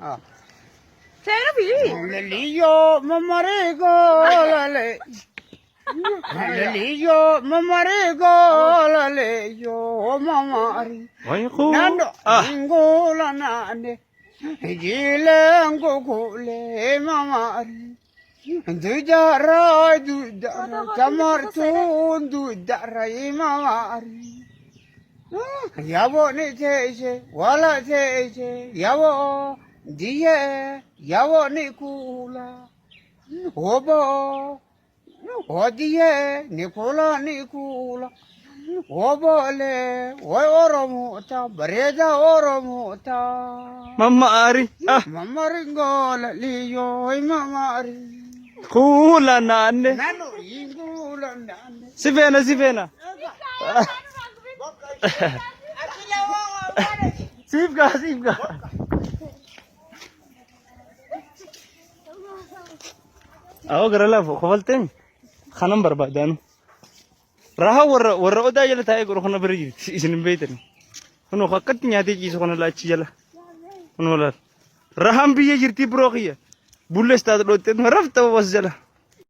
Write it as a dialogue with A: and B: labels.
A: Seno bi.
B: Lelio mamarigo lale. Lelio mamarigo lale yo mamari.
C: Ayoko.
B: Nando ngola nane. Jilengo kule mamari. Dudara tamartun dudara mamari. Yabo ni teje wala teje yabo diye yabo ni kula obo odiye ni kula obo le oromo ta bareda oromo ta
C: Mama Ari.
B: mamaringola liyo mamari
C: Kula na ane.
B: nano ingula nane
C: Si Vena. Sip ka. Ako garala po. Kawalteng. Kanang barbadan. Raha warra oda jala tayo guru kana beri isinin baitan. Ano kakat nyati kiso kana lachi jala. Ano la. Raham biye jirti bro kiya. Bulles ta do ten maraf ta was jala.